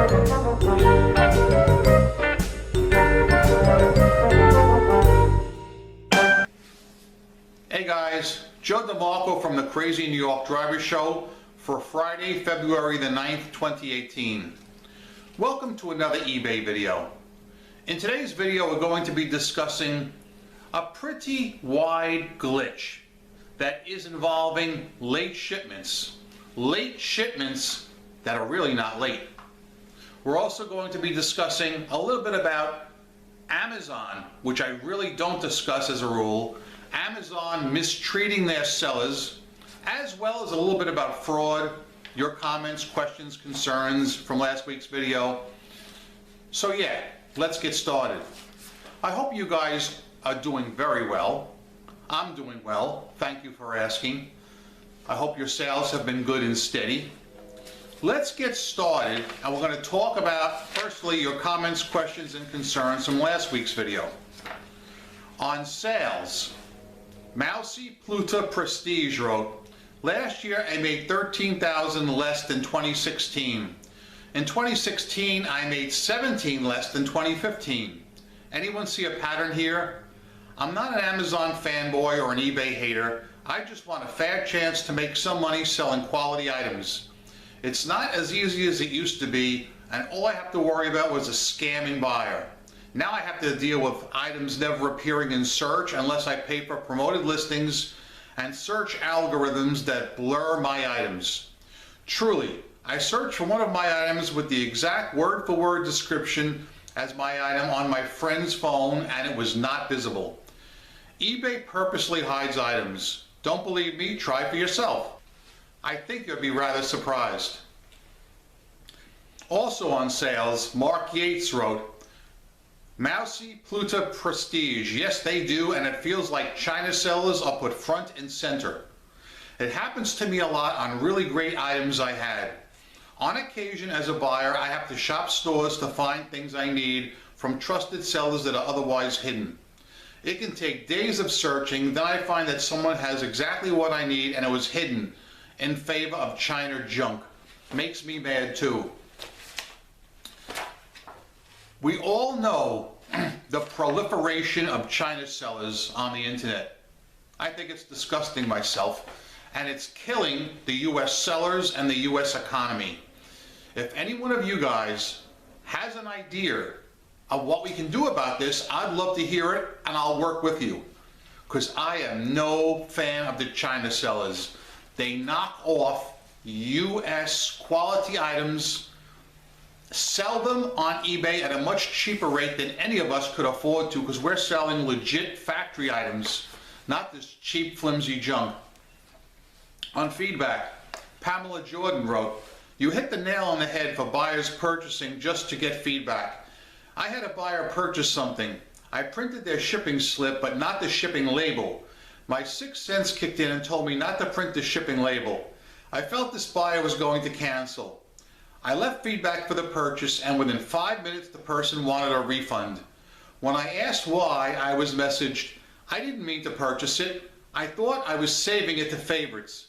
Hey guys, Joe DeMarco from the Crazy New York Driver Show for Friday, February the 9th, 2018. Welcome to another eBay video. In today's video we're going to be discussing a pretty wide glitch that is involving late shipments that are really not late. We're also going to be discussing a little bit about Amazon, which I really don't discuss as a rule, Amazon mistreating their sellers, as well as a little bit about fraud, your comments, questions, concerns from last week's video. So yeah, let's get started. I hope you guys are doing very well. I'm doing well. Thank you for asking. I hope your sales have been good and steady. Let's get started, and we're going to talk about, firstly, your comments, questions, and concerns from last week's video. On sales, Mousy Pluta Prestige wrote, last year I made $13,000 less than 2016. In 2016 I made $17,000 less than 2015. Anyone see a pattern here? I'm not an Amazon fanboy or an eBay hater. I just want a fair chance to make some money selling quality items. It's not as easy as it used to be, and all I have to worry about was a scamming buyer. Now I have to deal with items never appearing in search unless I pay for promoted listings and search algorithms that blur my items. Truly, I searched for one of my items with the exact word-for-word description as my item on my friend's phone, and it was not visible. eBay purposely hides items. Don't believe me? Try for yourself. I think you'll be rather surprised. Also on sales, Mark Yates wrote, Mousy Pluta Prestige. Yes, they do, and it feels like China sellers are put front and center. It happens to me a lot on really great items I had. On occasion, as a buyer, I have to shop stores to find things I need from trusted sellers that are otherwise hidden. It can take days of searching, then I find that someone has exactly what I need and it was hidden in favor of China junk. Makes me mad too. We all know the proliferation of China sellers on the internet. I think it's disgusting myself, and it's killing the US sellers and the US economy. If any one of you guys has an idea of what we can do about this, I'd love to hear it, and I'll work with you, because I am no fan of the China sellers. They knock off US quality items, sell them on eBay at a much cheaper rate than any of us could afford to, because we're selling legit factory items, not this cheap flimsy junk. On feedback, Pamela Jordan wrote, you hit the nail on the head for buyers purchasing just to get feedback. I had a buyer purchase something. I printed their shipping slip but not the shipping label. My sixth sense kicked in and told me not to print the shipping label. I felt this buyer was going to cancel. I left feedback for the purchase, and within 5 minutes the person wanted a refund. When I asked why, I was messaged, I didn't mean to purchase it. I thought I was saving it to favorites.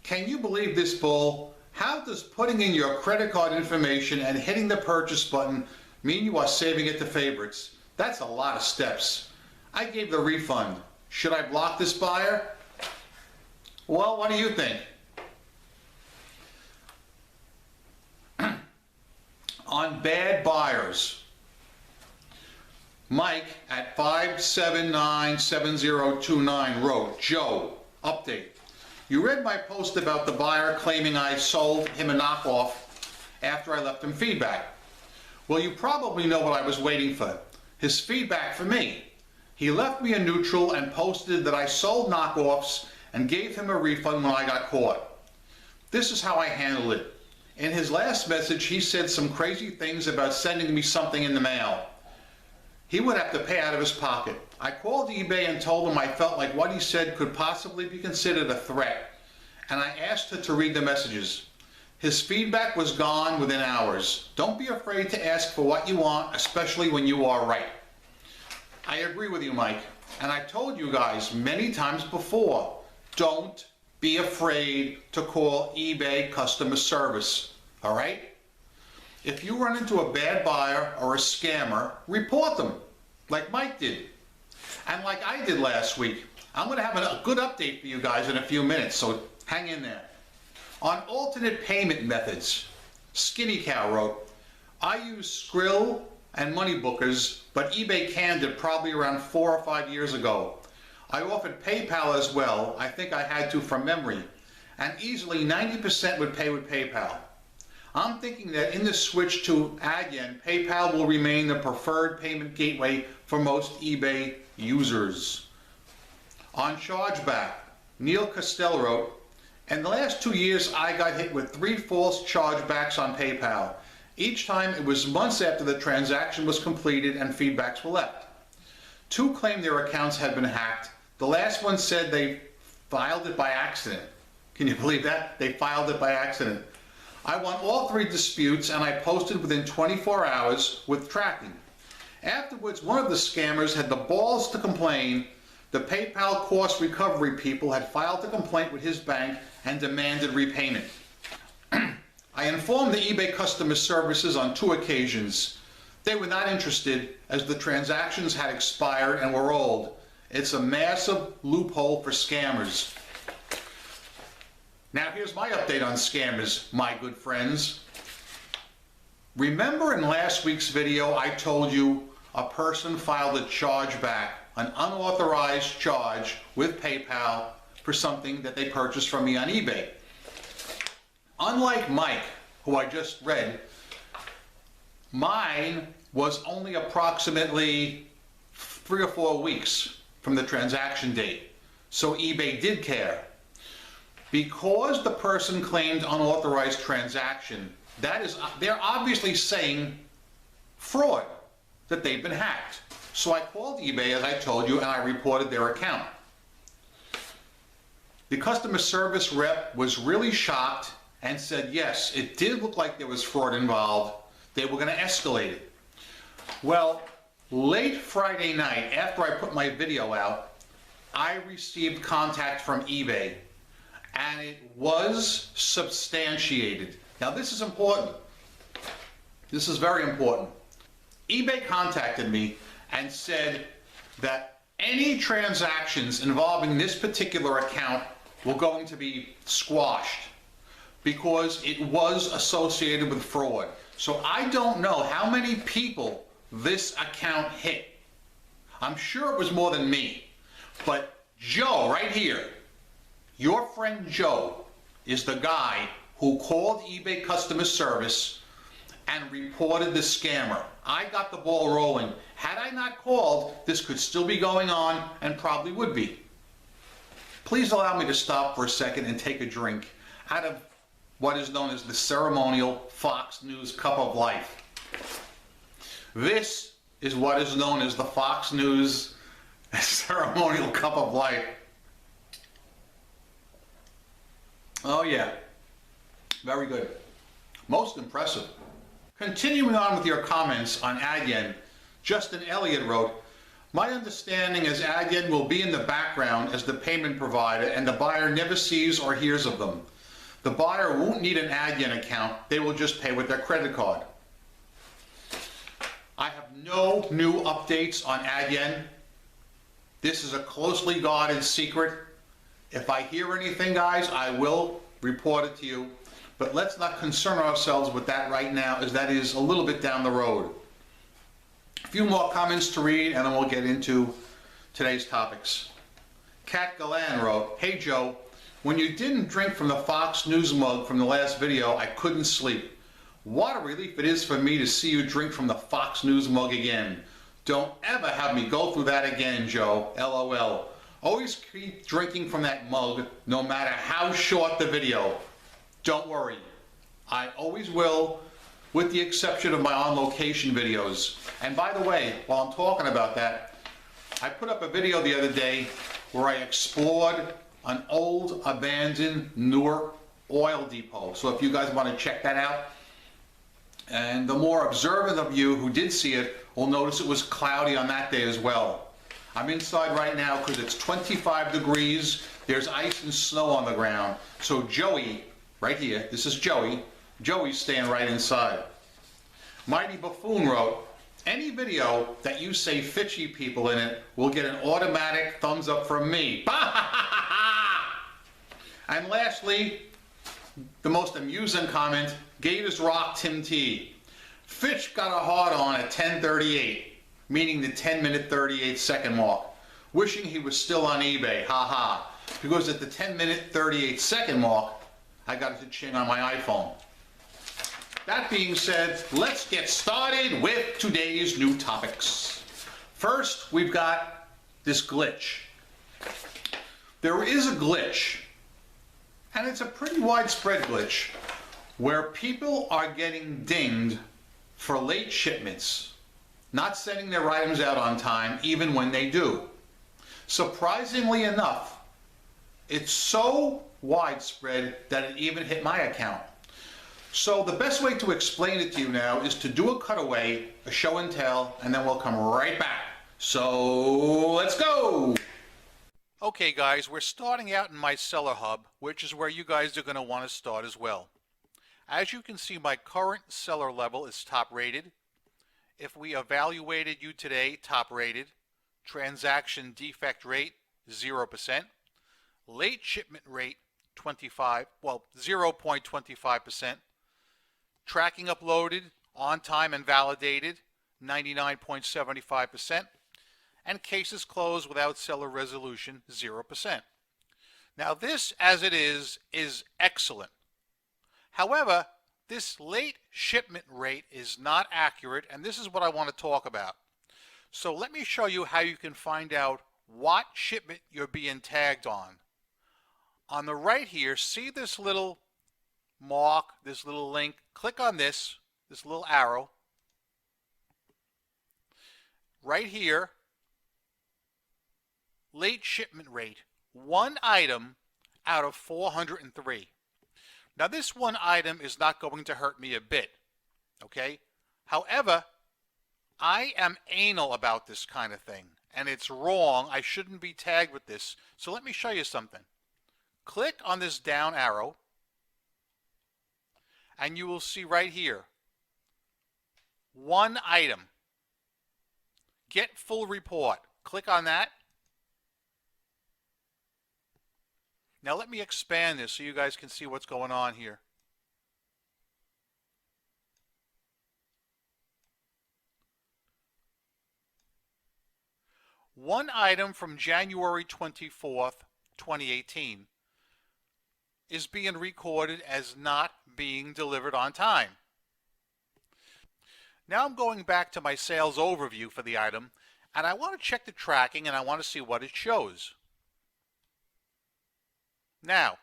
Can you believe this bull? How does putting in your credit card information and hitting the purchase button mean you are saving it to favorites? That's a lot of steps. I gave the refund. Should I block this buyer? Well, what do you think? On bad buyers, Mike at 5797029 wrote, Joe, update. You read my post about the buyer claiming I sold him a knockoff after I left him feedback. Well, you probably know what I was waiting for. His feedback for me. He left me a neutral and posted that I sold knockoffs and gave him a refund when I got caught. This is how I handled it. In his last message, he said some crazy things about sending me something in the mail. He would have to pay out of his pocket. I called eBay and told him I felt like what he said could possibly be considered a threat, and I asked her to read the messages. His feedback was gone within hours. Don't be afraid to ask for what you want, especially when you are right. I agree with you, Mike, and I told you guys many times before, don't be afraid to call eBay customer service, all right? If you run into a bad buyer or a scammer, report them, like Mike did. And like I did last week. I'm going to have a good update for you guys in a few minutes, so hang in there. On alternate payment methods, Skinny Cow wrote, I use Skrill and Money Bookers, but eBay canned it probably around 4 or 5 years ago. I offered PayPal as well. I think I had to from memory. And easily 90% would pay with PayPal. I'm thinking that in the switch to Adyen, PayPal will remain the preferred payment gateway for most eBay users. On chargeback, Neil Costello wrote, in the last 2 years I got hit with 3 false chargebacks on PayPal. Each time it was months after the transaction was completed and feedbacks were left. 2 claimed their accounts had been hacked. The last one said they filed it by accident. Can you believe that? They filed it by accident. I won all 3 disputes and I posted within 24 hours with tracking. Afterwards, one of the scammers had the balls to complain. The PayPal cost recovery people had filed a complaint with his bank and demanded repayment. I informed the eBay customer services on 2 occasions. They were not interested as the transactions had expired and were old. It's a massive loophole for scammers. Now here's my update on scammers, my good friends. Remember in last week's video I told you a person filed a chargeback, an unauthorized charge with PayPal for something that they purchased from me on eBay. Unlike Mike, who I just read, mine was only approximately 3 or 4 weeks from the transaction date, so eBay did care. Because the person claimed unauthorized transaction, they're obviously saying fraud, that they've been hacked. So I called eBay, as I told you, and I reported their account. The customer service rep was really shocked and said, yes, it did look like there was fraud involved. They were going to escalate it. Well, late Friday night, after I put my video out, I received contact from eBay, and it was substantiated. Now, this is important. This is very important. eBay contacted me and said that any transactions involving this particular account were going to be squashed because it was associated with fraud. So I don't know how many people this account hit. I'm sure it was more than me. But Joe, right here, your friend Joe, is the guy who called eBay customer service and reported the scammer. I got the ball rolling. Had I not called, this could still be going on and probably would be. Please allow me to stop for a second and take a drink out of what is known as the ceremonial Fox News Cup of Life. This is what is known as the Fox News ceremonial Cup of Life. Oh yeah, very good. Most impressive. Continuing on with your comments on Adyen, Justin Elliott wrote, my understanding is Adyen will be in the background as the payment provider and the buyer never sees or hears of them. The buyer won't need an Adyen account, they will just pay with their credit card. I have no new updates on Adyen. This is a closely guarded secret. If I hear anything, guys, I will report it to you. But let's not concern ourselves with that right now, as that is a little bit down the road. A few more comments to read, and then we'll get into today's topics. Kat Galan wrote, hey Joe, when you didn't drink from the Fox News mug from the last video, I couldn't sleep. What a relief it is for me to see you drink from the Fox News mug again. Don't ever have me go through that again, Joe. LOL. Always keep drinking from that mug, no matter how short the video. Don't worry, I always will, with the exception of my on-location videos. And by the way, while I'm talking about that, I put up a video the other day where I explored an old, abandoned Newark oil depot. So if you guys want to check that out, and the more observant of you who did see it will notice it was cloudy on that day as well. I'm inside right now because it's 25 degrees, there's ice and snow on the ground. So Joey, right here, this is Joey. Joey's staying right inside. Mighty Buffoon wrote, any video that you say fishy people in it will get an automatic thumbs up from me. And lastly, the most amusing comment, Gators Rock Tim T. Fish got a hard on at 10:38, meaning the 10-minute 38-second mark. Wishing he was still on eBay, haha. Because at the 10-minute 38-second mark, I got a ching on my iPhone. That being said, let's get started with today's new topics. First, we've got this glitch. There is a glitch, and it's a pretty widespread glitch, where people are getting dinged for late shipments, not sending their items out on time, even when they do. Surprisingly enough, it's so widespread that it even hit my account. So the best way to explain it to you now is to do a cutaway, a show and tell, and then we'll come right back. So let's go! Okay guys, we're starting out in my seller hub, which is where you guys are going to want to start as well. As you can see, my current seller level is top rated. If we evaluated you today, top rated. Transaction defect rate, 0%. Late shipment rate, 0.25%. Tracking uploaded, on time and validated, 99.75%. And cases closed without seller resolution, 0%. Now this, as it is excellent. However, this late shipment rate is not accurate, and this is what I want to talk about. So let me show you how you can find out what shipment you're being tagged on. On the right here, see this little mark, this little link? Click on this little arrow. Right here, late shipment rate, 1 item out of 403. Now this 1 item is not going to hurt me a bit, okay? However, I am anal about this kind of thing, and it's wrong. I shouldn't be tagged with this. So let me show you something. Click on this down arrow, and you will see right here, 1 item. Get full report. Click on that. Now let me expand this so you guys can see what's going on here. One item from January 24th, 2018 is being recorded as not being delivered on time. Now I'm going back to my sales overview for the item, and I want to check the tracking and I want to see what it shows. Now,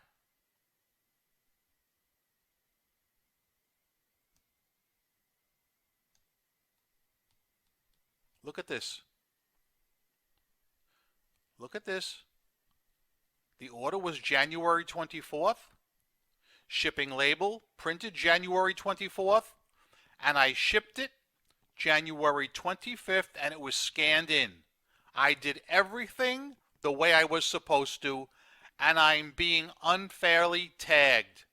look at this. Look at this. The order was January 24th. Shipping label printed January 24th. And I shipped it January 25th and it was scanned in. I did everything the way I was supposed to, and I'm being unfairly tagged.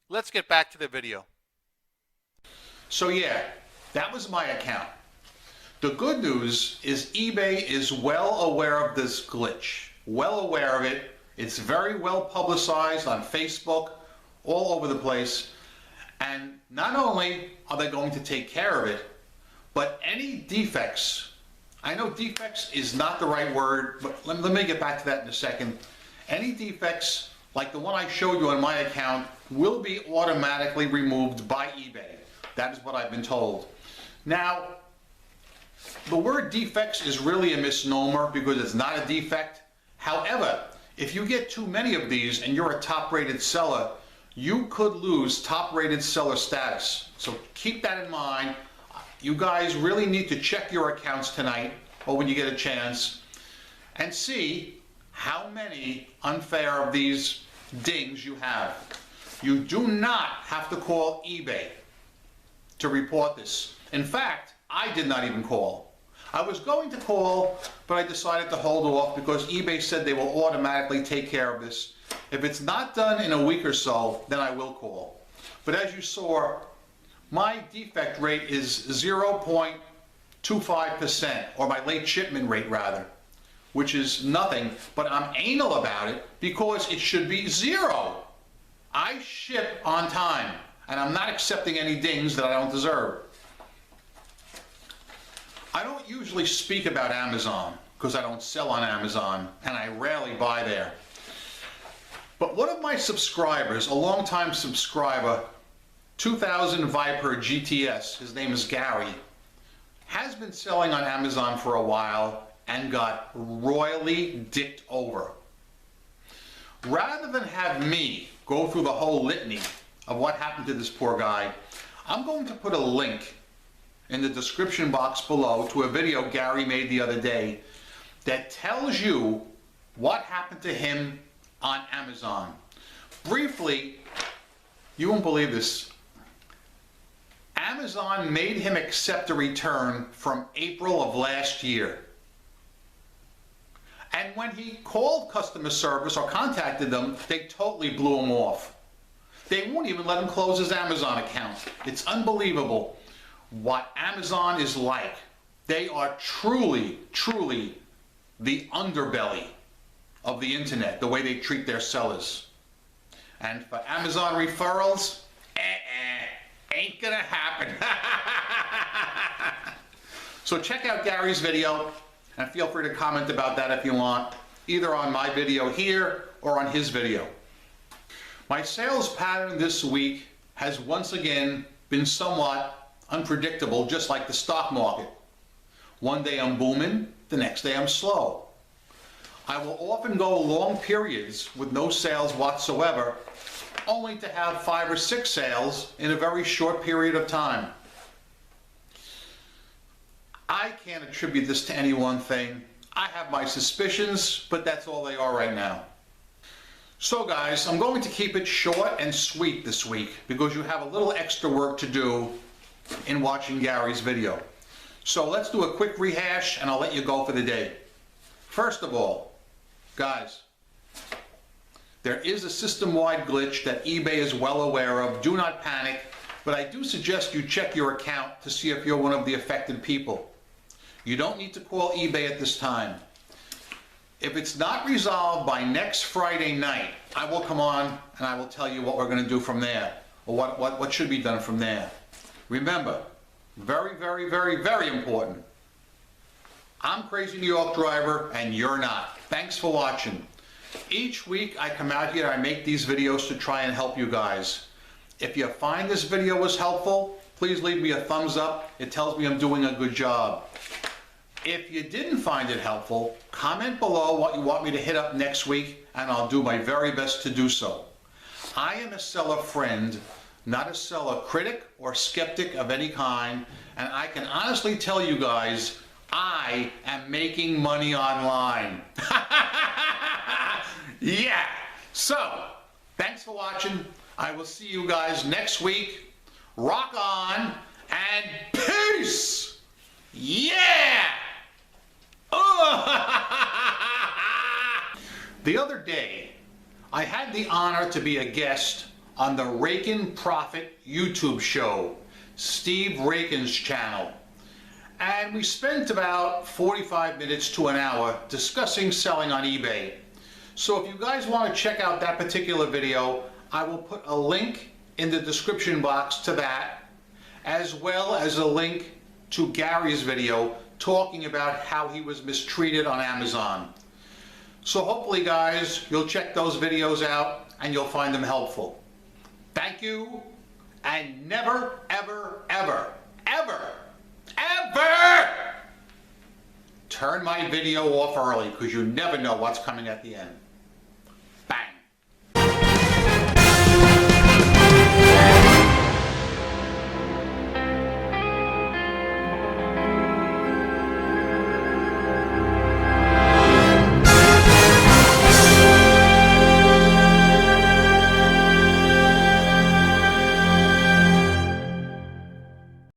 Let's get back to the video. So yeah, that was my account. The good news is eBay is well aware of this glitch, well aware of it. It's very well publicized on Facebook, all over the place. And not only are they going to take care of it, but any defects, I know defects is not the right word, but let me get back to that in a second. Any defects, like the one I showed you on my account, will be automatically removed by eBay. That is what I've been told. Now, the word defects is really a misnomer because it's not a defect. However, if you get too many of these and you're a top-rated seller, you could lose top-rated seller status. So keep that in mind. You guys really need to check your accounts tonight or when you get a chance and see how many unfair of these dings you have. You do not have to call eBay to report this. In fact, I did not even call. I was going to call, but I decided to hold off because eBay said they will automatically take care of this. If it's not done in a week or so, then I will call. But as you saw, my defect rate is 0.25%, or my late shipment rate rather, which is nothing, but I'm anal about it because it should be 0. I ship on time, and I'm not accepting any dings that I don't deserve. I don't usually speak about Amazon because I don't sell on Amazon, and I rarely buy there. But one of my subscribers, a longtime subscriber, 2000 Viper GTS, his name is Gary, has been selling on Amazon for a while and got royally dicked over. Rather than have me go through the whole litany of what happened to this poor guy, I'm going to put a link in the description box below to a video Gary made the other day that tells you what happened to him on Amazon. Briefly, you won't believe this. Amazon made him accept a return from April of last year. And when he called customer service or contacted them, they totally blew him off. They won't even let him close his Amazon account. It's unbelievable what Amazon is like. They are truly, truly the underbelly of the internet, the way they treat their sellers. And for Amazon referrals, ain't gonna happen. So check out Gary's video and feel free to comment about that if you want, either on my video here or on his video. My sales pattern this week has once again been somewhat unpredictable, just like the stock market. One day I'm booming, the next day I'm slow. I will often go long periods with no sales whatsoever, only to have 5 or 6 sales in a very short period of time. I can't attribute this to any one thing. I have my suspicions, but that's all they are right now. So guys, I'm going to keep it short and sweet this week because you have a little extra work to do in watching Gary's video. So let's do a quick rehash and I'll let you go for the day. First of all, guys, there is a system-wide glitch that eBay is well aware of. Do not panic, but I do suggest you check your account to see if you're one of the affected people. You don't need to call eBay at this time. If it's not resolved by next Friday night, I will come on and I will tell you what we're going to do from there, or what should be done from there. Remember, very, very, very, very important. I'm Crazy New York Driver and you're not. Thanks for watching. Each week I come out here and I make these videos to try and help you guys. If you find this video was helpful, please leave me a thumbs up. It tells me I'm doing a good job. If you didn't find it helpful, comment below what you want me to hit up next week and I'll do my very best to do so. I am a seller friend, not a seller critic or skeptic of any kind, and I can honestly tell you guys, I am making money online. Yeah! So, thanks for watching. I will see you guys next week. Rock on and peace! Yeah! The other day, I had the honor to be a guest on the Rakin Profit YouTube show, Steve Rakin's channel. And we spent about 45 minutes to an hour discussing selling on eBay. So if you guys want to check out that particular video, I will put a link in the description box to that, as well as a link to Gary's video talking about how he was mistreated on Amazon. So hopefully guys, you'll check those videos out and you'll find them helpful. Thank you, and never, ever, ever, ever, ever turn my video off early because you never know what's coming at the end.